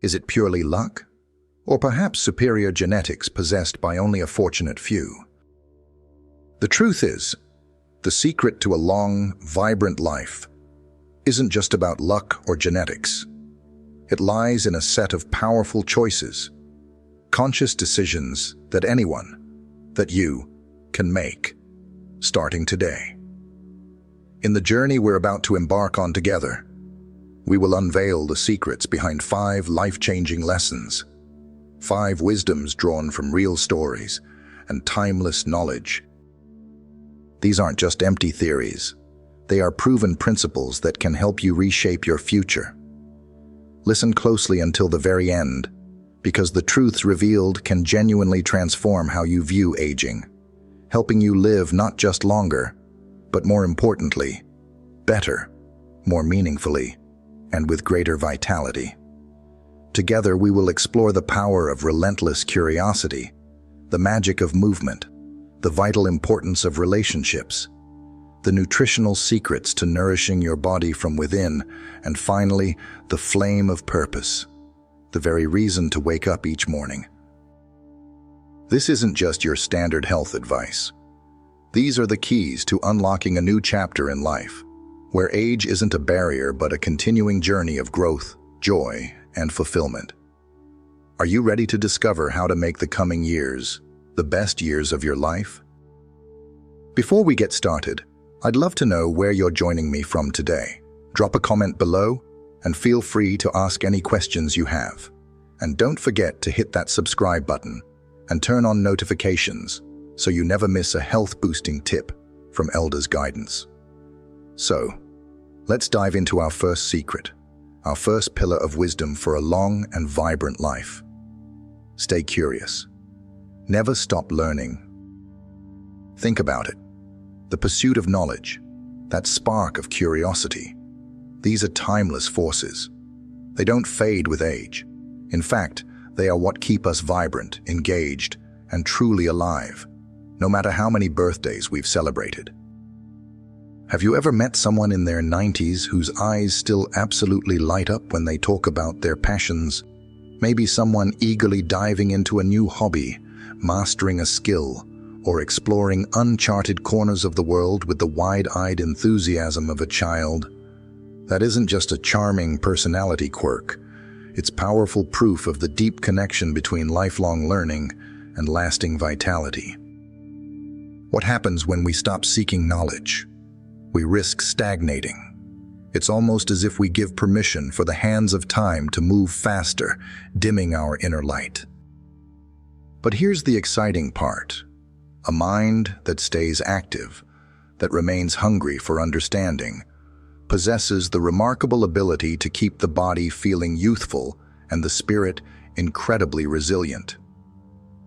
Is it purely luck? Or perhaps superior genetics possessed by only a fortunate few? The truth is, the secret to a long, vibrant life isn't just about luck or genetics. It lies in a set of powerful choices, conscious decisions that anyone, that you, can make, starting today. In the journey we're about to embark on together, we will unveil the secrets behind 5 life-changing lessons, 5 wisdoms drawn from real stories and timeless knowledge. These aren't just empty theories. They are proven principles that can help you reshape your future. Listen closely until the very end, because the truths revealed can genuinely transform how you view aging, helping you live not just longer, but more importantly, better, more meaningfully, and with greater vitality. Together, we will explore the power of relentless curiosity, the magic of movement, the vital importance of relationships, the nutritional secrets to nourishing your body from within, and finally, the flame of purpose, the very reason to wake up each morning. This isn't just your standard health advice. These are the keys to unlocking a new chapter in life, where age isn't a barrier but a continuing journey of growth, joy, and fulfillment. Are you ready to discover how to make the coming years the best years of your life? Before we get started, I'd love to know where you're joining me from today. Drop a comment below and feel free to ask any questions you have. And don't forget to hit that subscribe button and turn on notifications so you never miss a health-boosting tip from Elders Guidance. So, let's dive into our first secret, our first pillar of wisdom for a long and vibrant life. Stay curious. Never stop learning. Think about it. The pursuit of knowledge, that spark of curiosity, these are timeless forces. They don't fade with age. In fact, they are what keep us vibrant, engaged, and truly alive, no matter how many birthdays we've celebrated. Have you ever met someone in their 90s whose eyes still absolutely light up when they talk about their passions? Maybe someone eagerly diving into a new hobby, mastering a skill, or exploring uncharted corners of the world with the wide-eyed enthusiasm of a child. That isn't just a charming personality quirk. It's powerful proof of the deep connection between lifelong learning and lasting vitality. What happens when we stop seeking knowledge? We risk stagnating. It's almost as if we give permission for the hands of time to move faster, dimming our inner light. But here's the exciting part. A mind that stays active, that remains hungry for understanding, possesses the remarkable ability to keep the body feeling youthful and the spirit incredibly resilient.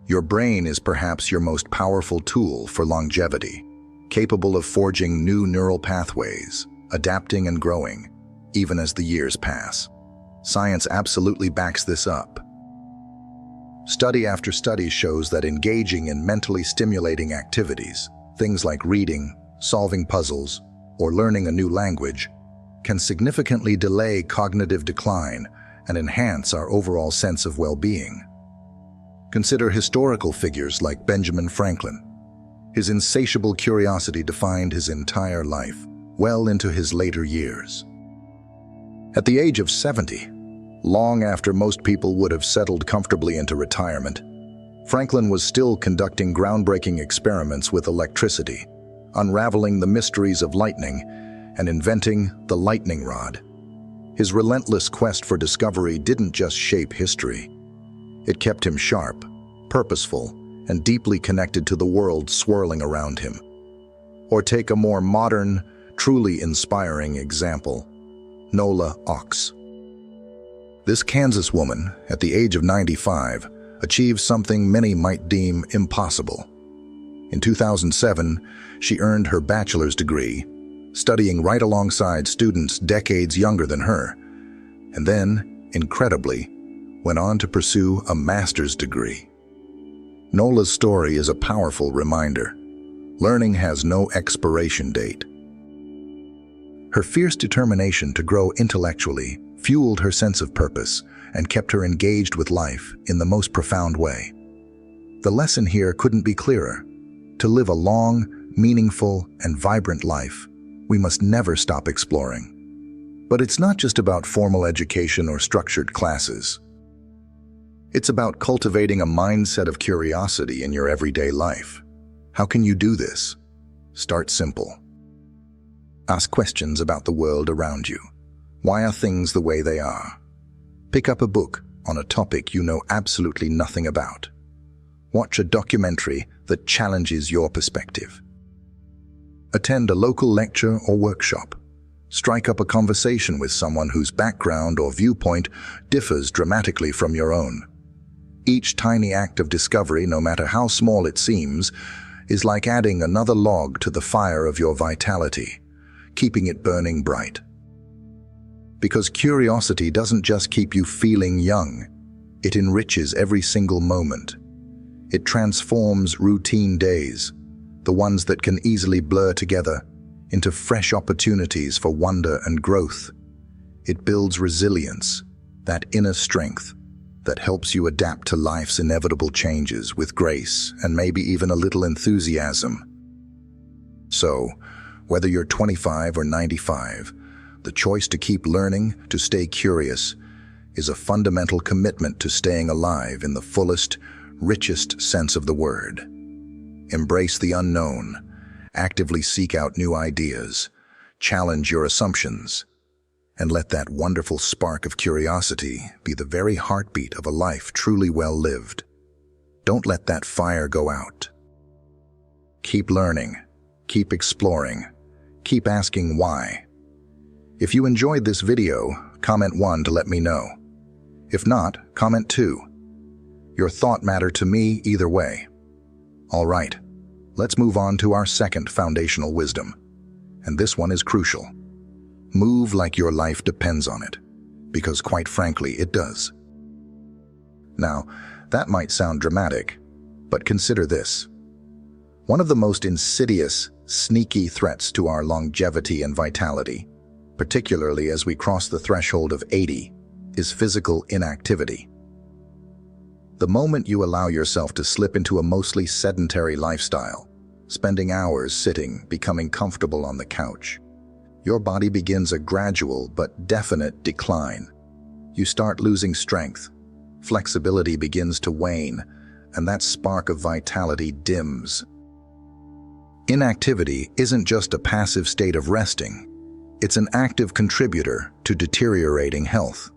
Your brain is perhaps your most powerful tool for longevity, capable of forging new neural pathways, adapting and growing, even as the years pass. Science absolutely backs this up. Study after study shows that engaging in mentally stimulating activities, things like reading, solving puzzles, or learning a new language, can significantly delay cognitive decline and enhance our overall sense of well-being. Consider historical figures like Benjamin Franklin. His insatiable curiosity defined his entire life, well into his later years. At the age of 70, long after most people would have settled comfortably into retirement, Franklin was still conducting groundbreaking experiments with electricity, unraveling the mysteries of lightning, and inventing the lightning rod. His relentless quest for discovery didn't just shape history. It kept him sharp, purposeful, and deeply connected to the world swirling around him. Or take a more modern, truly inspiring example, Nola Ox. This Kansas woman, at the age of 95, achieved something many might deem impossible. In 2007, she earned her bachelor's degree, studying right alongside students decades younger than her, and then, incredibly, went on to pursue a master's degree. Nola's story is a powerful reminder. Learning has no expiration date. Her fierce determination to grow intellectually, fueled her sense of purpose, and kept her engaged with life in the most profound way. The lesson here couldn't be clearer. To live a long, meaningful, and vibrant life, we must never stop exploring. But it's not just about formal education or structured classes. It's about cultivating a mindset of curiosity in your everyday life. How can you do this? Start simple. Ask questions about the world around you. Why are things the way they are? Pick up a book on a topic you know absolutely nothing about. Watch a documentary that challenges your perspective. Attend a local lecture or workshop. Strike up a conversation with someone whose background or viewpoint differs dramatically from your own. Each tiny act of discovery, no matter how small it seems, is like adding another log to the fire of your vitality, keeping it burning bright. Because curiosity doesn't just keep you feeling young, it enriches every single moment. It transforms routine days, the ones that can easily blur together, into fresh opportunities for wonder and growth. It builds resilience, that inner strength that helps you adapt to life's inevitable changes with grace and maybe even a little enthusiasm. So, whether you're 25 or 95, the choice to keep learning, to stay curious, is a fundamental commitment to staying alive in the fullest, richest sense of the word. Embrace the unknown, actively seek out new ideas, challenge your assumptions, and let that wonderful spark of curiosity be the very heartbeat of a life truly well lived. Don't let that fire go out. Keep learning, keep exploring, keep asking why. If you enjoyed this video, comment 1 to let me know. If not, comment 2. Your thought matters to me either way. All right, let's move on to our second foundational wisdom. And this one is crucial. Move like your life depends on it, because quite frankly, it does. Now, that might sound dramatic, but consider this. One of the most insidious, sneaky threats to our longevity and vitality, particularly as we cross the threshold of 80, is physical inactivity. The moment you allow yourself to slip into a mostly sedentary lifestyle, spending hours sitting, becoming comfortable on the couch, your body begins a gradual but definite decline. You start losing strength, flexibility begins to wane, and that spark of vitality dims. Inactivity isn't just a passive state of resting, it's an active contributor to deteriorating health.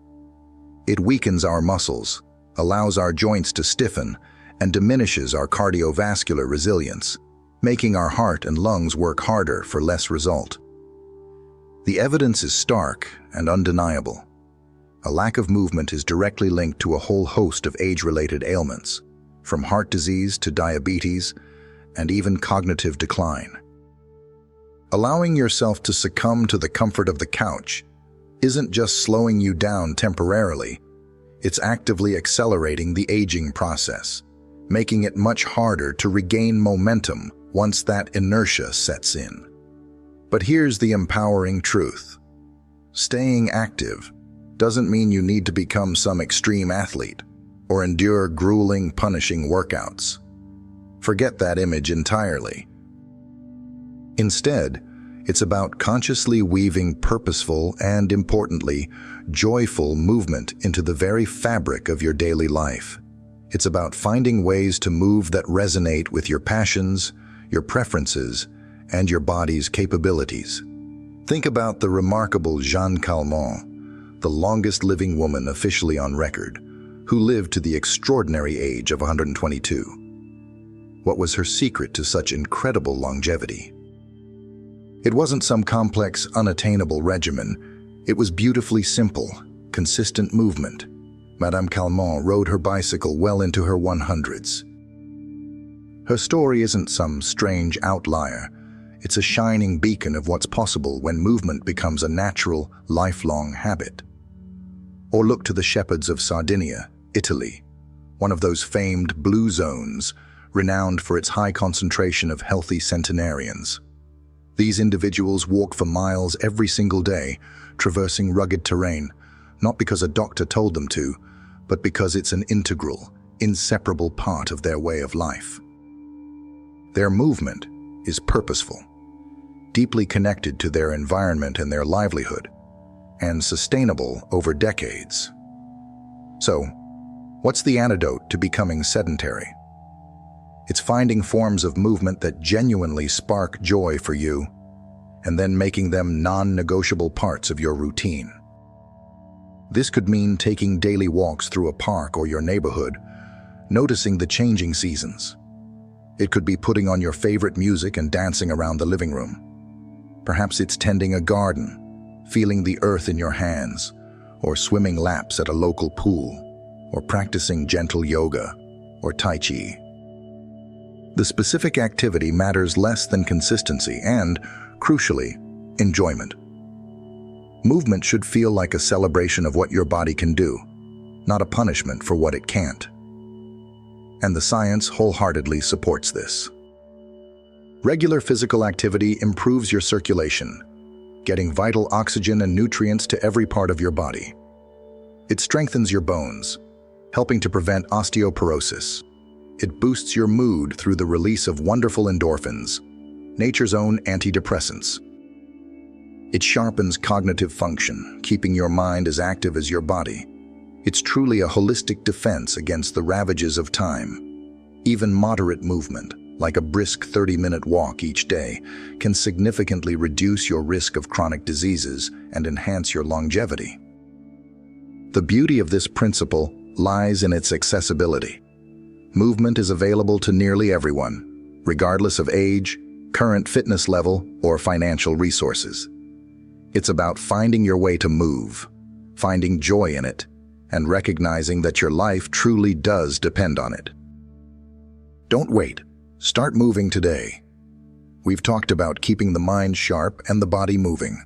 It weakens our muscles, allows our joints to stiffen, and diminishes our cardiovascular resilience, making our heart and lungs work harder for less result. The evidence is stark and undeniable. A lack of movement is directly linked to a whole host of age-related ailments, from heart disease to diabetes, and even cognitive decline. Allowing yourself to succumb to the comfort of the couch isn't just slowing you down temporarily, it's actively accelerating the aging process, making it much harder to regain momentum once that inertia sets in. But here's the empowering truth. Staying active doesn't mean you need to become some extreme athlete or endure grueling, punishing workouts. Forget that image entirely. Instead, it's about consciously weaving purposeful and, importantly, joyful movement into the very fabric of your daily life. It's about finding ways to move that resonate with your passions, your preferences, and your body's capabilities. Think about the remarkable Jeanne Calment, the longest living woman officially on record, who lived to the extraordinary age of 122. What was her secret to such incredible longevity? It wasn't some complex, unattainable regimen. It was beautifully simple, consistent movement. Madame Calment rode her bicycle well into her 100s. Her story isn't some strange outlier. It's a shining beacon of what's possible when movement becomes a natural, lifelong habit. Or look to the shepherds of Sardinia, Italy, one of those famed blue zones, renowned for its high concentration of healthy centenarians. These individuals walk for miles every single day, traversing rugged terrain, not because a doctor told them to, but because it's an integral, inseparable part of their way of life. Their movement is purposeful, deeply connected to their environment and their livelihood, and sustainable over decades. So, what's the antidote to becoming sedentary? It's finding forms of movement that genuinely spark joy for you, and then making them non-negotiable parts of your routine. This could mean taking daily walks through a park or your neighborhood, noticing the changing seasons. It could be putting on your favorite music and dancing around the living room. Perhaps it's tending a garden, feeling the earth in your hands, or swimming laps at a local pool, or practicing gentle yoga or Tai Chi. The specific activity matters less than consistency and, crucially, enjoyment. Movement should feel like a celebration of what your body can do, not a punishment for what it can't. And the science wholeheartedly supports this. Regular physical activity improves your circulation, getting vital oxygen and nutrients to every part of your body. It strengthens your bones, helping to prevent osteoporosis. It boosts your mood through the release of wonderful endorphins, nature's own antidepressants. It sharpens cognitive function, keeping your mind as active as your body. It's truly a holistic defense against the ravages of time. Even moderate movement, like a brisk 30-minute walk each day, can significantly reduce your risk of chronic diseases and enhance your longevity. The beauty of this principle lies in its accessibility. Movement is available to nearly everyone, regardless of age, current fitness level, or financial resources. It's about finding your way to move, finding joy in it, and recognizing that your life truly does depend on it. Don't wait. Start moving today. We've talked about keeping the mind sharp and the body moving.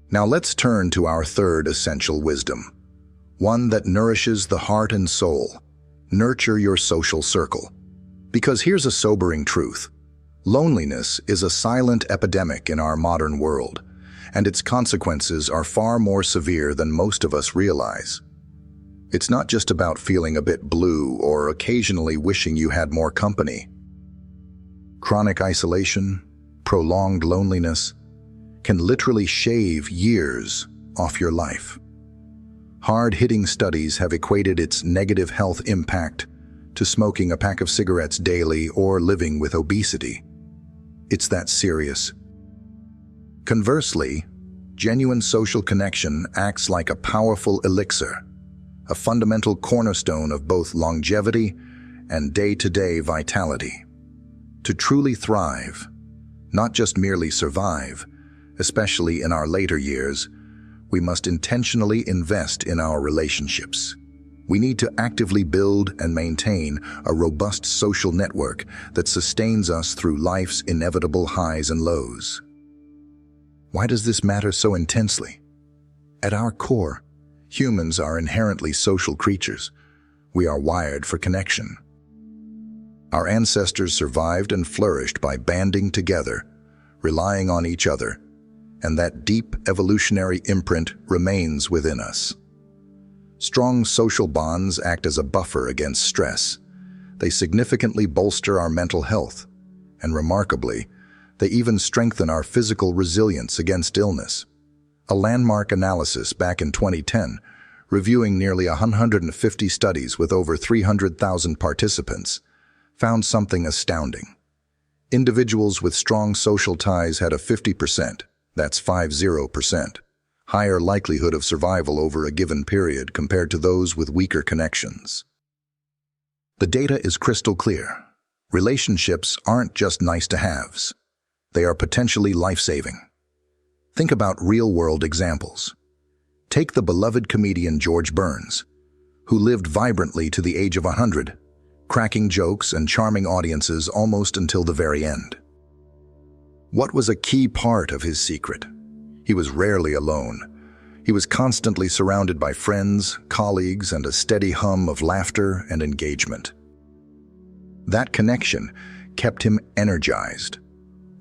Now let's turn to our third essential wisdom, one that nourishes the heart and soul. Nurture your social circle. Because here's a sobering truth. Loneliness is a silent epidemic in our modern world, and its consequences are far more severe than most of us realize. It's not just about feeling a bit blue or occasionally wishing you had more company. Chronic isolation, prolonged loneliness, can literally shave years off your life. Hard-hitting studies have equated its negative health impact to smoking a pack of cigarettes daily or living with obesity. It's that serious. Conversely, genuine social connection acts like a powerful elixir, a fundamental cornerstone of both longevity and day-to-day vitality. To truly thrive, not just merely survive, especially in our later years, we must intentionally invest in our relationships. We need to actively build and maintain a robust social network that sustains us through life's inevitable highs and lows. Why does this matter so intensely? At our core, humans are inherently social creatures. We are wired for connection. Our ancestors survived and flourished by banding together, relying on each other, and that deep evolutionary imprint remains within us. Strong social bonds act as a buffer against stress. They significantly bolster our mental health, and remarkably, they even strengthen our physical resilience against illness. A landmark analysis back in 2010, reviewing nearly 150 studies with over 300,000 participants, found something astounding. Individuals with strong social ties had a 50%, that's 50%, higher likelihood of survival over a given period compared to those with weaker connections. The data is crystal clear. Relationships aren't just nice-to-haves. They are potentially life-saving. Think about real-world examples. Take the beloved comedian George Burns, who lived vibrantly to the age of 100, cracking jokes and charming audiences almost until the very end. What was a key part of his secret? He was rarely alone. He was constantly surrounded by friends, colleagues, and a steady hum of laughter and engagement. That connection kept him energized.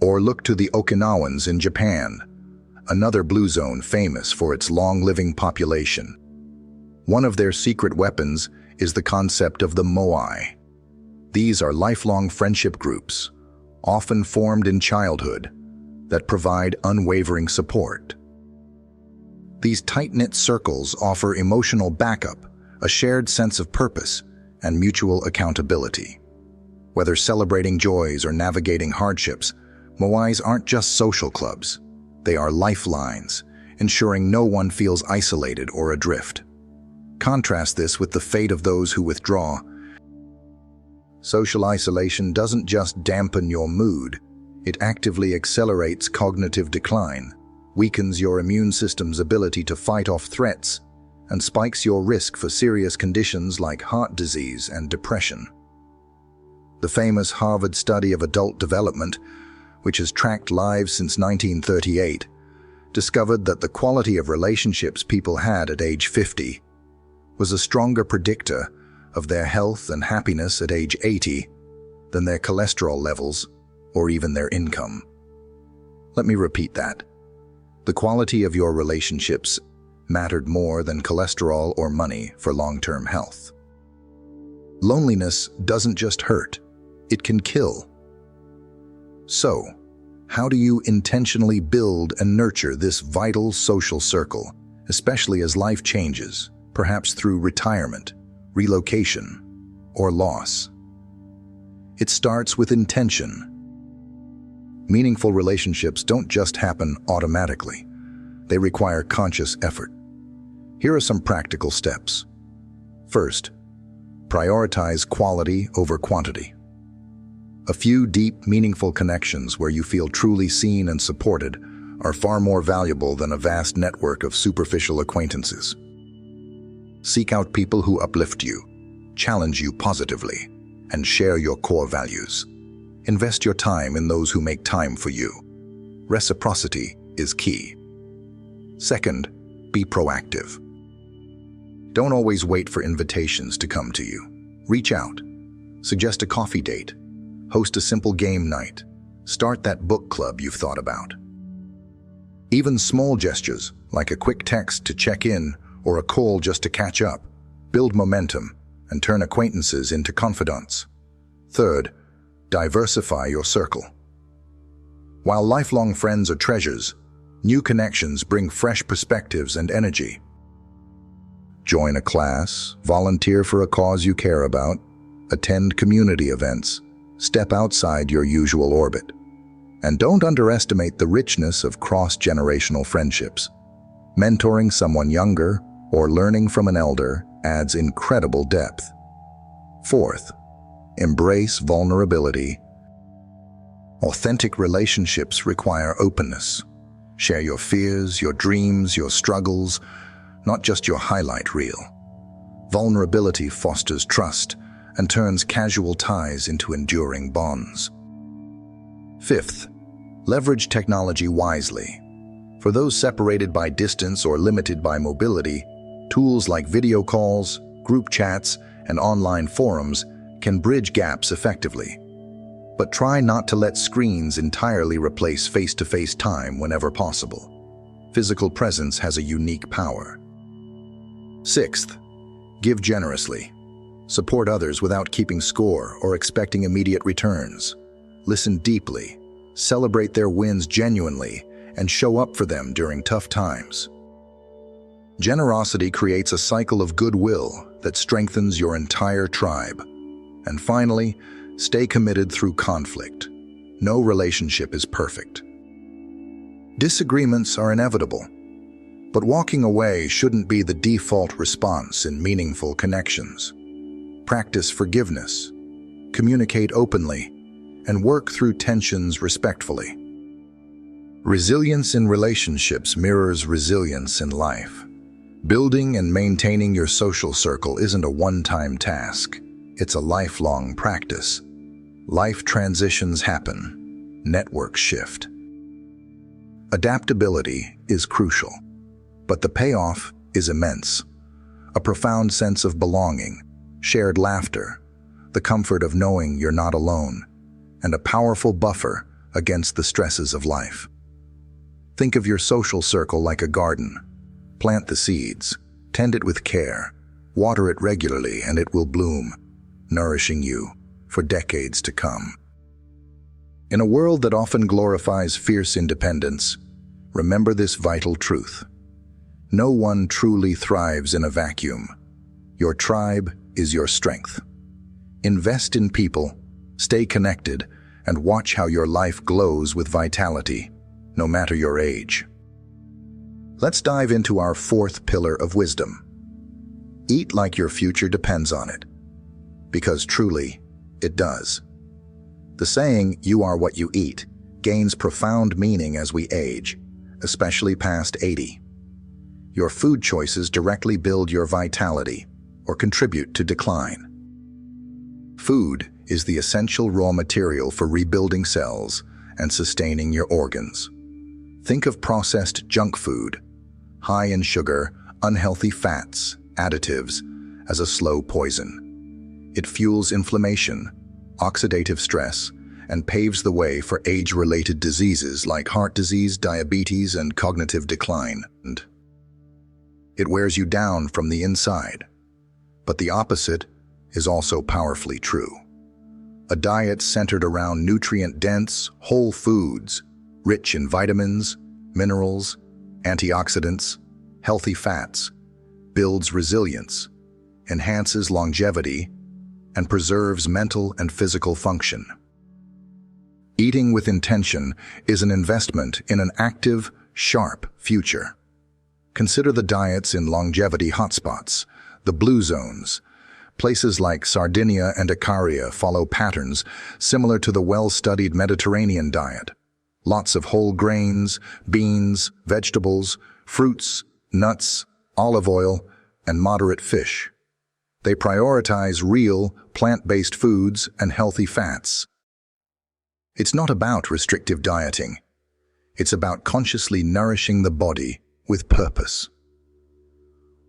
Or look to the Okinawans in Japan, another blue zone famous for its long-living population. One of their secret weapons is the concept of the moai. These are lifelong friendship groups, often formed in childhood, that provide unwavering support. These tight-knit circles offer emotional backup, a shared sense of purpose, and mutual accountability. Whether celebrating joys or navigating hardships, moais aren't just social clubs. They are lifelines, ensuring no one feels isolated or adrift. Contrast this with the fate of those who withdraw. Social isolation doesn't just dampen your mood, it actively accelerates cognitive decline, weakens your immune system's ability to fight off threats, and spikes your risk for serious conditions like heart disease and depression. The famous Harvard study of adult development, which has tracked lives since 1938, discovered that the quality of relationships people had at age 50 was a stronger predictor of their health and happiness at age 80 than their cholesterol levels or even their income. Let me repeat that. The quality of your relationships mattered more than cholesterol or money for long-term health. Loneliness doesn't just hurt, it can kill. So, how do you intentionally build and nurture this vital social circle, especially as life changes, perhaps through retirement, relocation, or loss? It starts with intention. Meaningful relationships don't just happen automatically. They require conscious effort. Here are some practical steps. First, prioritize quality over quantity. A few deep, meaningful connections where you feel truly seen and supported are far more valuable than a vast network of superficial acquaintances. Seek out people who uplift you, challenge you positively, and share your core values. Invest your time in those who make time for you. Reciprocity is key. Second, be proactive. Don't always wait for invitations to come to you. Reach out. Suggest a coffee date. Host a simple game night. Start that book club you've thought about. Even small gestures, like a quick text to check in or a call just to catch up, build momentum and turn acquaintances into confidants. Third, diversify your circle. While lifelong friends are treasures, new connections bring fresh perspectives and energy. Join a class, volunteer for a cause you care about, attend community events, step outside your usual orbit. And don't underestimate the richness of cross-generational friendships. Mentoring someone younger or learning from an elder adds incredible depth. Fourth, embrace vulnerability. Authentic relationships require openness. Share your fears, your dreams, your struggles, not just your highlight reel. Vulnerability fosters trust and turns casual ties into enduring bonds. Fifth, leverage technology wisely. For those separated by distance or limited by mobility, tools like video calls, group chats, and online forums can bridge gaps effectively. But try not to let screens entirely replace face-to-face time whenever possible. Physical presence has a unique power. Sixth, give generously. Support others without keeping score or expecting immediate returns. Listen deeply, celebrate their wins genuinely, and show up for them during tough times. Generosity creates a cycle of goodwill that strengthens your entire tribe. And finally, stay committed through conflict. No relationship is perfect. Disagreements are inevitable, but walking away shouldn't be the default response in meaningful connections. Practice forgiveness, communicate openly, and work through tensions respectfully. Resilience in relationships mirrors resilience in life. Building and maintaining your social circle isn't a one-time task. It's a lifelong practice. Life transitions happen. Networks shift. Adaptability is crucial, but the payoff is immense. A profound sense of belonging, shared laughter, the comfort of knowing you're not alone, and a powerful buffer against the stresses of life. Think of your social circle like a garden. Plant the seeds, tend it with care, water it regularly, and it will bloom, nourishing you for decades to come. In a world that often glorifies fierce independence, remember this vital truth. No one truly thrives in a vacuum. Your tribe is your strength. Invest in people, stay connected, and watch how your life glows with vitality, no matter your age. Let's dive into our fourth pillar of wisdom. Eat like your future depends on it. Because truly, it does. The saying, "You are what you eat," gains profound meaning as we age, especially past 80. Your food choices directly build your vitality or contribute to decline. Food is the essential raw material for rebuilding cells and sustaining your organs. Think of processed junk food, high in sugar, unhealthy fats, additives, as a slow poison. It fuels inflammation, oxidative stress, and paves the way for age-related diseases like heart disease, diabetes, and cognitive decline. It wears you down from the inside. But the opposite is also powerfully true. A diet centered around nutrient-dense, whole foods, rich in vitamins, minerals, antioxidants, healthy fats, builds resilience, enhances longevity, and preserves mental and physical function. Eating with intention is an investment in an active, sharp future. Consider the diets in longevity hotspots, the blue zones. Places like Sardinia and Icaria follow patterns similar to the well-studied Mediterranean diet. Lots of whole grains, beans, vegetables, fruits, nuts, olive oil, and moderate fish. They prioritize real, plant-based foods and healthy fats. It's not about restrictive dieting. It's about consciously nourishing the body with purpose.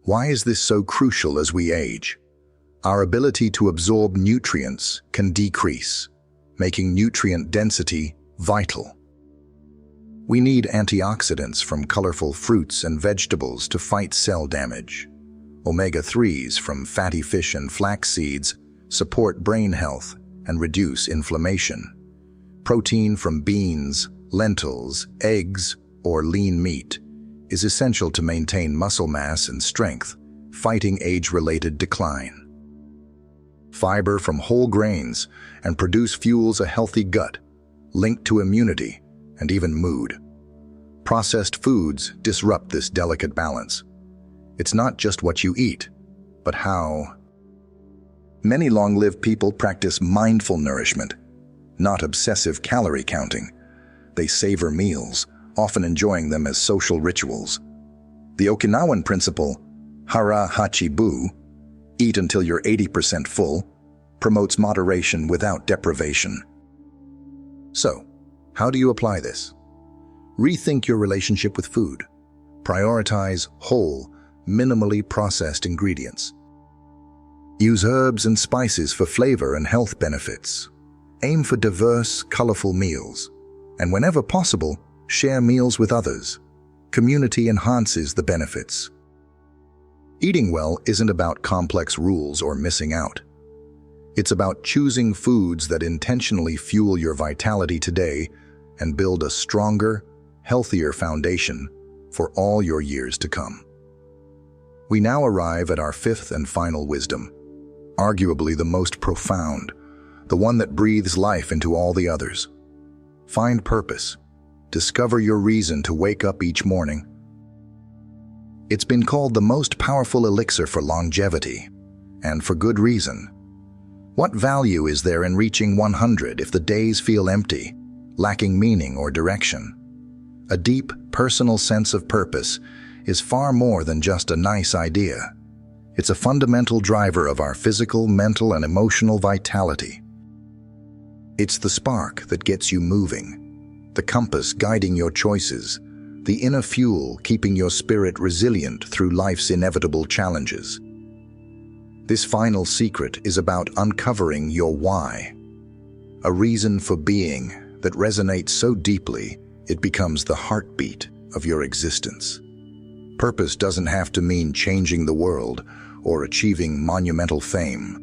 Why is this so crucial as we age? Our ability to absorb nutrients can decrease, making nutrient density vital. We need antioxidants from colorful fruits and vegetables to fight cell damage. Omega-3s from fatty fish and flax seeds support brain health and reduce inflammation. Protein from beans, lentils, eggs, or lean meat is essential to maintain muscle mass and strength, fighting age-related decline. Fiber from whole grains and produce fuels a healthy gut, linked to immunity and even mood. Processed foods disrupt this delicate balance. It's not just what you eat, but how. Many long-lived people practice mindful nourishment, not obsessive calorie counting. They savor meals, often enjoying them as social rituals. The Okinawan principle, hara hachi bu, eat until you're 80% full, promotes moderation without deprivation. So, how do you apply this? Rethink your relationship with food. Prioritize whole, minimally processed ingredients. Use herbs and spices for flavor and health benefits. Aim for diverse, colorful meals. And whenever possible, share meals with others. Community enhances the benefits. Eating well isn't about complex rules or missing out. It's about choosing foods that intentionally fuel your vitality today and build a stronger, healthier foundation for all your years to come. We now arrive at our fifth and final wisdom, arguably the most profound, the one that breathes life into all the others. Find purpose. Discover your reason to wake up each morning. It's been called the most powerful elixir for longevity, and for good reason. What value is there in reaching 100 if the days feel empty, lacking meaning or direction? A deep, personal sense of purpose is far more than just a nice idea. It's a fundamental driver of our physical, mental, and emotional vitality. It's the spark that gets you moving, the compass guiding your choices, the inner fuel keeping your spirit resilient through life's inevitable challenges. This final secret is about uncovering your why, a reason for being that resonates so deeply it becomes the heartbeat of your existence. Purpose doesn't have to mean changing the world or achieving monumental fame.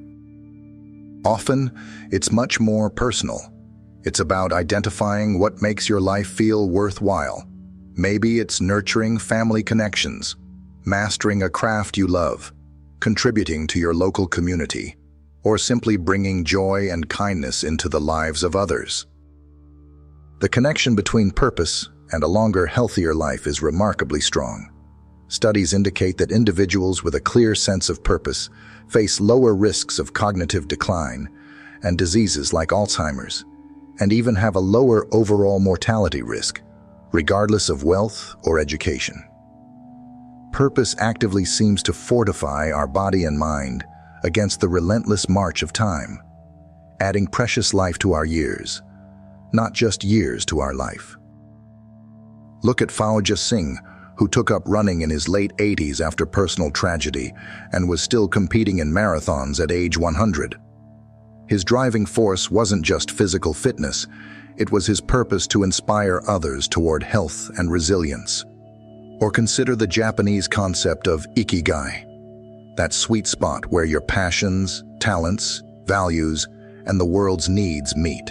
Often, it's much more personal. It's about identifying what makes your life feel worthwhile. Maybe it's nurturing family connections, mastering a craft you love, contributing to your local community, or simply bringing joy and kindness into the lives of others. The connection between purpose and a longer, healthier life is remarkably strong. Studies indicate that individuals with a clear sense of purpose face lower risks of cognitive decline and diseases like Alzheimer's, and even have a lower overall mortality risk, regardless of wealth or education. Purpose actively seems to fortify our body and mind against the relentless march of time, adding precious life to our years, not just years to our life. Look at Fauja Singh, who took up running in his late 80s after personal tragedy and was still competing in marathons at age 100. His driving force wasn't just physical fitness, it was his purpose to inspire others toward health and resilience. Or consider the Japanese concept of ikigai, that sweet spot where your passions, talents, values, and the world's needs meet.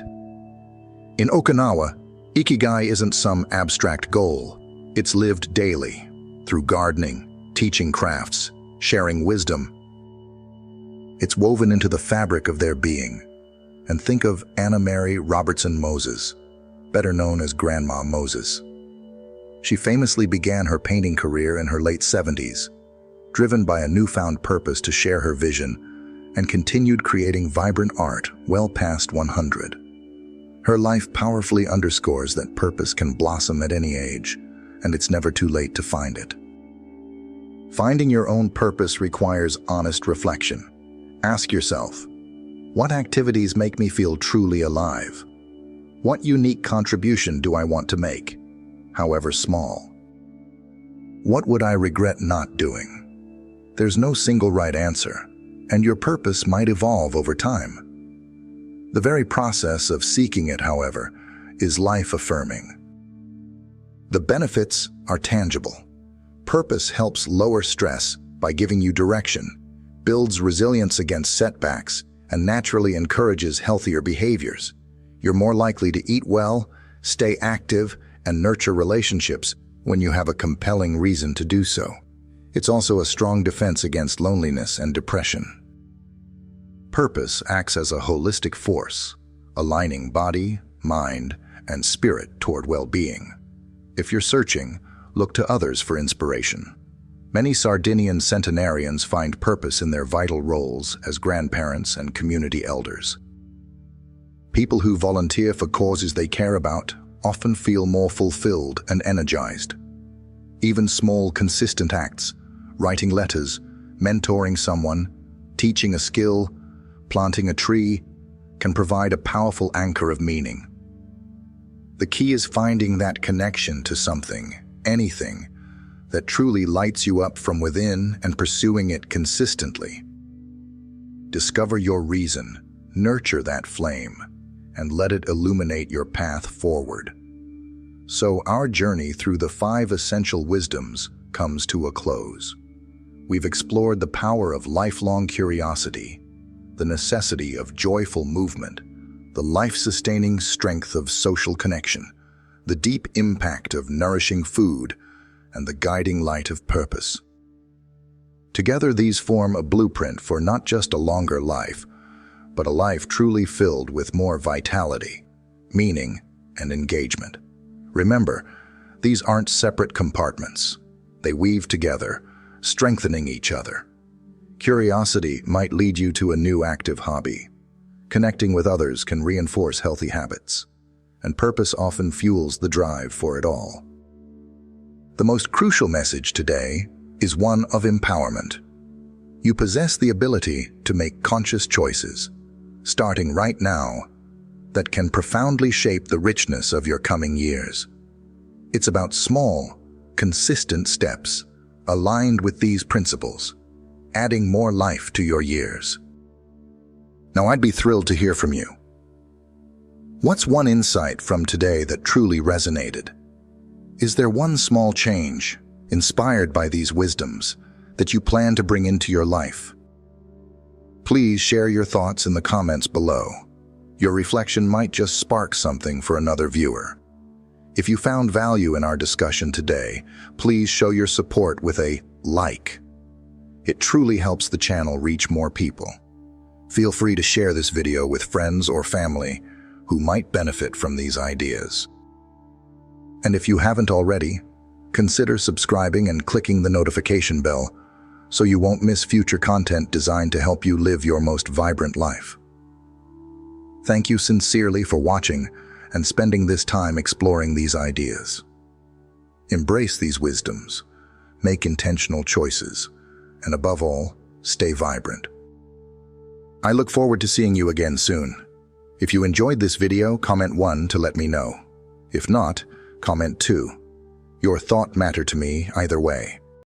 In Okinawa, ikigai isn't some abstract goal. It's lived daily, through gardening, teaching crafts, sharing wisdom. It's woven into the fabric of their being. And think of Anna Mary Robertson Moses, better known as Grandma Moses. She famously began her painting career in her late 70s, driven by a newfound purpose to share her vision, and continued creating vibrant art well past 100. Her life powerfully underscores that purpose can blossom at any age, and it's never too late to find it. Finding your own purpose requires honest reflection. Ask yourself, what activities make me feel truly alive? What unique contribution do I want to make, however small? What would I regret not doing? There's no single right answer, and your purpose might evolve over time. The very process of seeking it, however, is life-affirming. The benefits are tangible. Purpose helps lower stress by giving you direction, builds resilience against setbacks, and naturally encourages healthier behaviors. You're more likely to eat well, stay active, and nurture relationships when you have a compelling reason to do so. It's also a strong defense against loneliness and depression. Purpose acts as a holistic force, aligning body, mind, and spirit toward well-being. If you're searching, look to others for inspiration. Many Sardinian centenarians find purpose in their vital roles as grandparents and community elders. People who volunteer for causes they care about often feel more fulfilled and energized. Even small, consistent acts, writing letters, mentoring someone, teaching a skill, planting a tree, can provide a powerful anchor of meaning. The key is finding that connection to something, anything, that truly lights you up from within and pursuing it consistently. Discover your reason, nurture that flame, and let it illuminate your path forward. So our journey through the 5 essential wisdoms comes to a close. We've explored the power of lifelong curiosity, the necessity of joyful movement, the life-sustaining strength of social connection, the deep impact of nourishing food, and the guiding light of purpose. Together, these form a blueprint for not just a longer life, but a life truly filled with more vitality, meaning, and engagement. Remember, these aren't separate compartments. They weave together, strengthening each other. Curiosity might lead you to a new active hobby. Connecting with others can reinforce healthy habits, and purpose often fuels the drive for it all. The most crucial message today is one of empowerment. You possess the ability to make conscious choices, starting right now, that can profoundly shape the richness of your coming years. It's about small, consistent steps aligned with these principles, adding more life to your years. Now, I'd be thrilled to hear from you. What's one insight from today that truly resonated? Is there one small change, inspired by these wisdoms, that you plan to bring into your life? Please share your thoughts in the comments below. Your reflection might just spark something for another viewer. If you found value in our discussion today, please show your support with a like. It truly helps the channel reach more people. Feel free to share this video with friends or family who might benefit from these ideas. And if you haven't already, consider subscribing and clicking the notification bell so you won't miss future content designed to help you live your most vibrant life. Thank you sincerely for watching and spending this time exploring these ideas. Embrace these wisdoms, make intentional choices, and above all, stay vibrant. I look forward to seeing you again soon. If you enjoyed this video, comment 1 to let me know. If not, comment 2. Your thought matters to me either way.